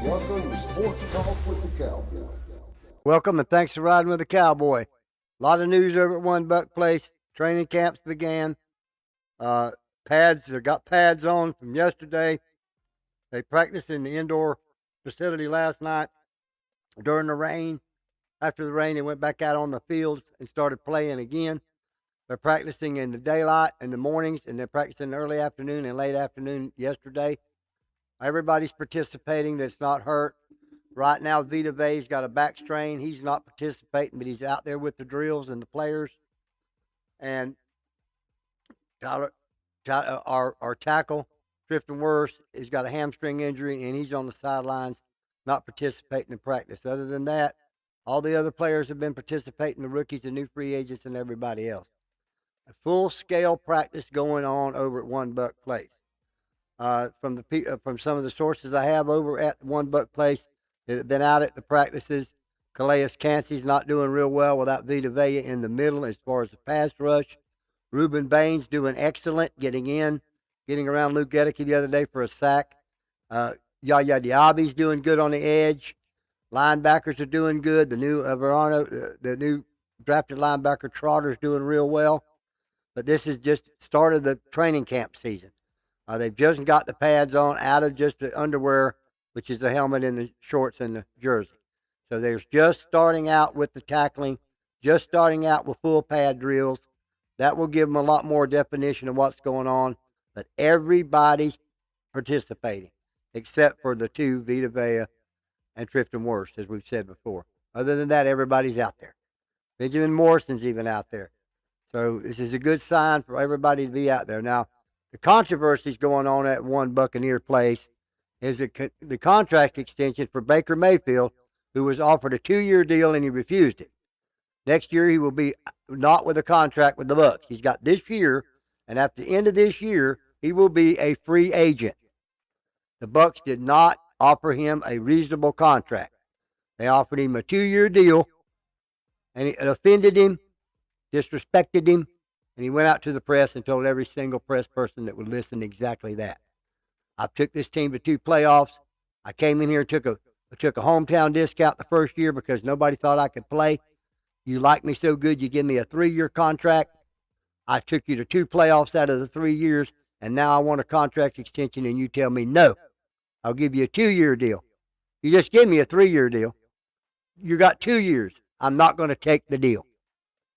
Welcome to Sports Talk with the Cowboy. Welcome and thanks for riding with the Cowboy. A lot of news over at One Buck Place. Training camps began. They got pads on from yesterday. They practiced in the indoor facility last night during the rain. After the rain, they went back out on the fields and started playing again. They're practicing in the daylight in the mornings, and they're practicing early afternoon and late afternoon yesterday. Everybody's participating that's not hurt. Right now, Vita Vea's got a back strain. He's not participating, but he's out there with the drills and the players. And our tackle, Trifton Worse, has got a hamstring injury, and he's on the sidelines not participating in practice. Other than that, all the other players have been participating, the rookies, the new free agents, and everybody else. A full-scale practice going on over at One Buck Place. From some of the sources I have over at One Buck Place that have been out at the practices, Calais Cansey's not doing real well without Vita Vea in the middle as far as the pass rush. Ruben Baines doing excellent, getting around Luke Gedeke the other day for a sack. Yaya Diaby's doing good on the edge. Linebackers are doing good. The new the new drafted linebacker Trotter's doing real well. But this is just start of the training camp season. They've just got the pads on out of just the underwear, which is the helmet and the shorts and the jersey. So they're just starting out with the tackling, just starting out with full pad drills. That will give them a lot more definition of what's going on. But everybody's participating, except for the two, Vita Vea and Trifton Worse, as we've said before. Other than that, everybody's out there. Benjamin Morrison's even out there. So this is a good sign for everybody to be out there. Now, the controversies going on at One Buccaneer Place is the contract extension for Baker Mayfield, who was offered a 2-year deal and he refused it. Next year he will be not with a contract with the Bucs. He's got this year, and at the end of this year, he will be a free agent. The Bucs did not offer him a reasonable contract. They offered him a 2-year deal, and it offended him, disrespected him, and he went out to the press and told every single press person that would listen exactly that. I took this team to 2 playoffs. I came in here and took a hometown discount the first year because nobody thought I could play. You like me so good, you give me a 3-year contract. I took you to 2 playoffs out of the 3 years, and now I want a contract extension, and you tell me no. I'll give you a 2-year deal. You just give me a 3-year deal. You got 2 years. I'm not going to take the deal.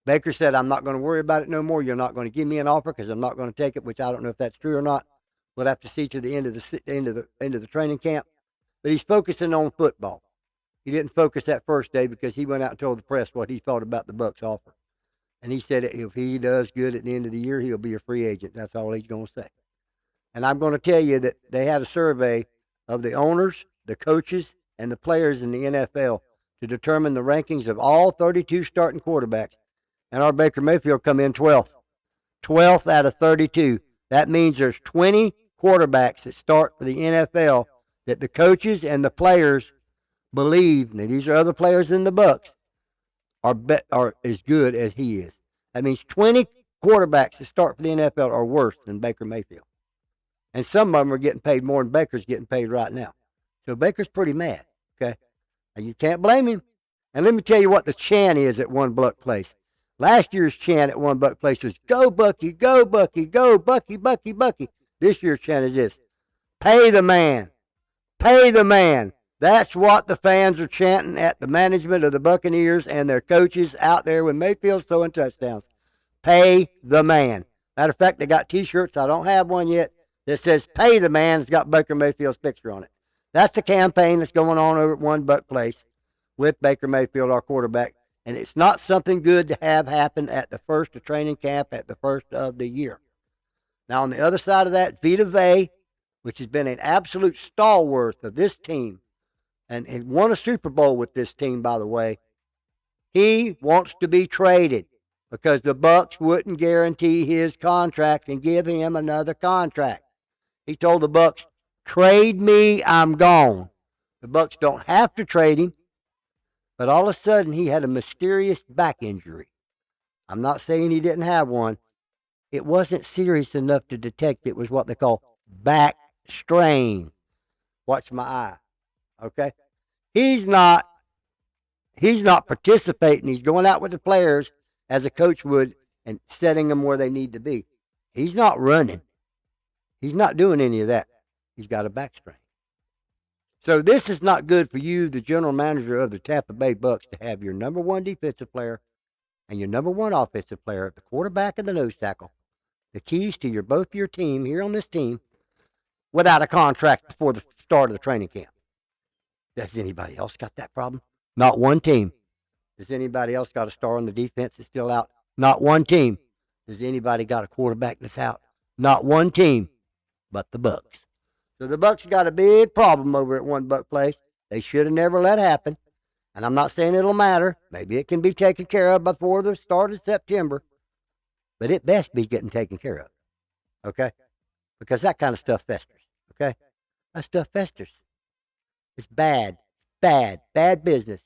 Baker said, I'm not going to worry about it no more. You're not going to give me an offer because I'm not going to take it, which I don't know if that's true or not. We'll have to see to the end of the training camp. But he's focusing on football. He didn't focus that first day because he went out and told the press what he thought about the Bucs offer. And he said if he does good at the end of the year, he'll be a free agent. That's all he's going to say. And I'm going to tell you that they had a survey of the owners, the coaches, and the players in the NFL to determine the rankings of all 32 starting quarterbacks. And our Baker Mayfield come in 12th. 12th out of 32. That means there's 20 quarterbacks that start for the NFL that the coaches and the players believe, now these are other players in the Bucs, are as good as he is. That means 20 quarterbacks that start for the NFL are worse than Baker Mayfield. And some of them are getting paid more than Baker's getting paid right now. So Baker's pretty mad, okay? And you can't blame him. And let me tell you what the chant is at One Buck Place. Last year's chant at One Buck Place was, go Bucky, go Bucky, go Bucky, Bucky, Bucky. This year's chant is this, pay the man, pay the man. That's what the fans are chanting at the management of the Buccaneers and their coaches out there when Mayfield's throwing touchdowns. Pay the man. Matter of fact, they got T-shirts, I don't have one yet, that says pay the man. It's got Baker Mayfield's picture on it. That's the campaign that's going on over at One Buck Place with Baker Mayfield, our quarterback. And it's not something good to have happen at the first of training camp, at the first of the year. Now, on the other side of that, Vita Vea, which has been an absolute stalwart of this team, and won a Super Bowl with this team, by the way, he wants to be traded because the Bucs wouldn't guarantee his contract and give him another contract. He told the Bucs, trade me, I'm gone. The Bucs don't have to trade him. But all of a sudden, he had a mysterious back injury. I'm not saying he didn't have one. It wasn't serious enough to detect it was what they call back strain. Watch my eye. Okay, he's not participating. He's going out with the players as a coach would and setting them where they need to be. He's not running. He's not doing any of that. He's got a back strain. So this is not good for you, the general manager of the Tampa Bay Bucks, to have your number one defensive player and your number one offensive player, the quarterback and the nose tackle, the keys to both your team here on this team, without a contract before the start of the training camp. Does anybody else got that problem? Not one team. Does anybody else got a star on the defense that's still out? Not one team. Does anybody got a quarterback that's out? Not one team, but the Bucks. So the Bucks got a big problem over at One Buck Place. They should have never let happen. And I'm not saying it'll matter. Maybe it can be taken care of before the start of September. But it best be getting taken care of. Okay? Because that kind of stuff festers. Okay? That stuff festers. It's bad. Bad. Bad business.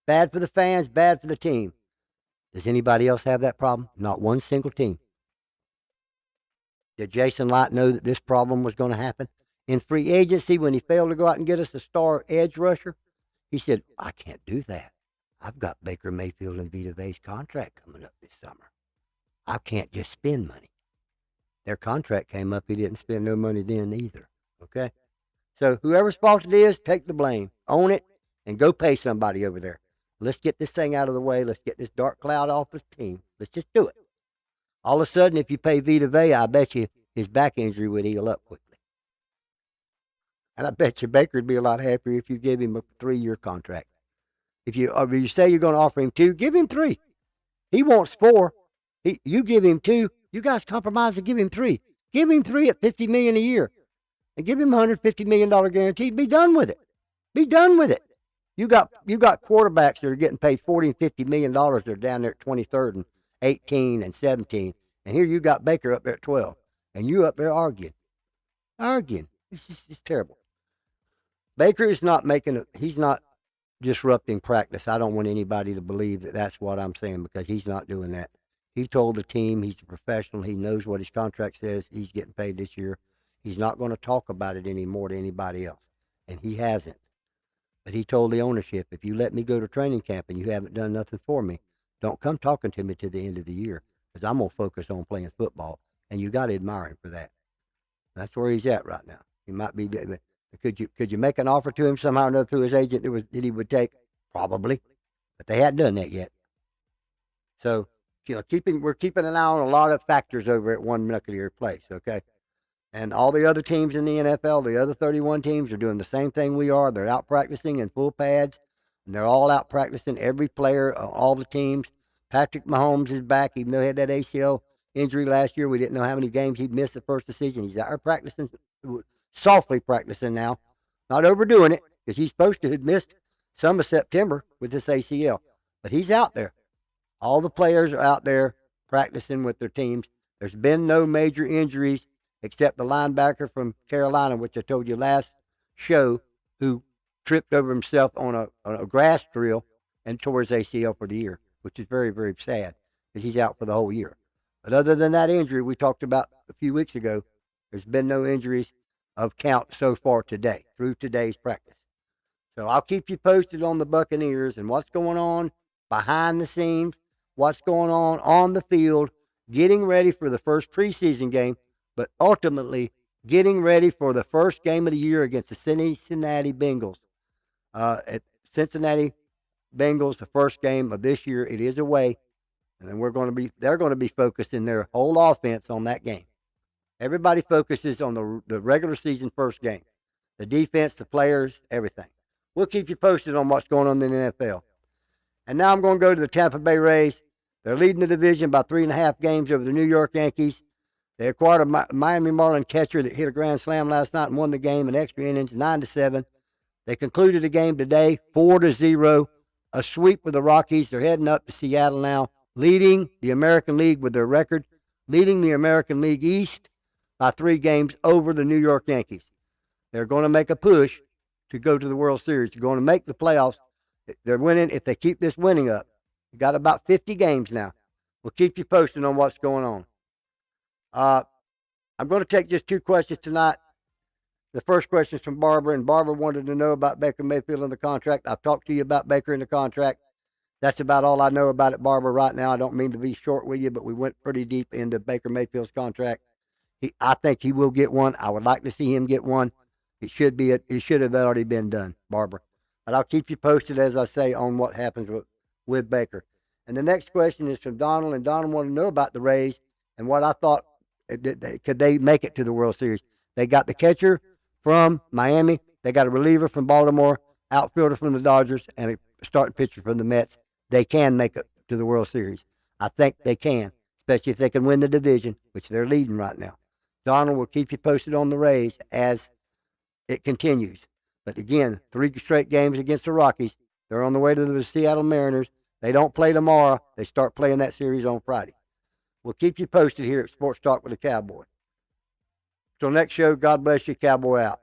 Bad for the fans, bad for the team. Does anybody else have that problem? Not one single team. Did Jason Light know that this problem was going to happen? In free agency, when he failed to go out and get us a star edge rusher, he said, I can't do that. I've got Baker Mayfield and Vita Vea's contract coming up this summer. I can't just spend money. Their contract came up. He didn't spend no money then either. Okay? So whoever's fault it is, take the blame. Own it and go pay somebody over there. Let's get this thing out of the way. Let's get this dark cloud off the team. Let's just do it. All of a sudden, if you pay Vita Vea, I bet you his back injury would heal up quickly. And I bet you Baker would be a lot happier if you gave him a 3-year contract. If you say you're going to offer him 2, give him 3. He wants 4. You give him 2. You guys compromise and give him 3. Give him 3 at $50 million a year, and give him $150 million guarantee. Be done with it. Be done with it. You got quarterbacks that are getting paid $40 and $50 million. They're down there at 23rd and 18 and 17, and here you got Baker up there at 12, and you up there arguing. It's terrible. Baker is not he's not disrupting practice. I don't want anybody to believe that that's what I'm saying, because he's not doing that. He told the team he's a professional. He knows what his contract says. He's getting paid this year. He's not going to talk about it anymore to anybody else, and he hasn't. But he told the ownership, if you let me go to training camp and you haven't done nothing for me, don't come talking to me to the end of the year, because I'm going to focus on playing football, and you got to admire him for that. That's where he's at right now. He might be. Could you make an offer to him somehow or another through his agent that he would take? Probably, but they hadn't done that yet. So, we're keeping an eye on a lot of factors over at One Knuckle Place, okay? And all the other teams in the NFL, the other 31 teams, are doing the same thing we are. They're out practicing in full pads, and they're all out practicing. Every player, all the teams. Patrick Mahomes is back, even though he had that ACL injury last year. We didn't know how many games he'd missed the first of the season. He's out there practicing, softly practicing now, not overdoing it, because he's supposed to have missed some of September with this ACL. But he's out there. All the players are out there practicing with their teams. There's been no major injuries except the linebacker from Carolina, which I told you last show, who tripped over himself on a grass drill and tore his ACL for the year, which is very, very sad, because he's out for the whole year. But other than that injury we talked about a few weeks ago, there's been no injuries of count so far today, through today's practice. So I'll keep you posted on the Buccaneers and what's going on behind the scenes, what's going on the field, getting ready for the first preseason game, but ultimately getting ready for the first game of the year against the Cincinnati Bengals. At Cincinnati Bengals, the first game of this year, it is away, and then they're going to be focusing their whole offense on that game. Everybody focuses on the regular season first game, the defense, the players, everything. We'll keep you posted on what's going on in the NFL. And now I'm going to go to the Tampa Bay Rays. They're leading the division by 3.5 games over the New York Yankees. They acquired a Miami Marlin catcher that hit a grand slam last night and won the game in extra innings, 9-7. They concluded the game today, 4-0, a sweep with the Rockies. They're heading up to Seattle now, leading the American League with their record, leading the American League East by 3 games over the New York Yankees. They're going to make a push to go to the World Series. They're going to make the playoffs. They're winning. If they keep this winning up, they've got about 50 games now. We'll keep you posted on what's going on. I'm going to take just 2 questions tonight. The first question is from Barbara, and Barbara wanted to know about Baker Mayfield and the contract. I've talked to you about Baker and the contract. That's about all I know about it, Barbara, right now. I don't mean to be short with you, but we went pretty deep into Baker Mayfield's contract. I think he will get one. I would like to see him get one. It should have already been done, Barbara. But I'll keep you posted, as I say, on what happens with Baker. And the next question is from Donald, and Donald wanted to know about the Rays and what I thought, could they make it to the World Series. They got the catcher from Miami. They got a reliever from Baltimore, outfielder from the Dodgers, and a starting pitcher from the Mets. They can make it to the World Series. I think they can, especially if they can win the division, which they're leading right now. Donald will keep you posted on the Rays as it continues. But again, 3 straight games against the Rockies. They're on the way to the Seattle Mariners. They don't play tomorrow. They start playing that series on Friday. We'll keep you posted here at Sports Talk with the Cowboy. Till next show, God bless you. Cowboy out.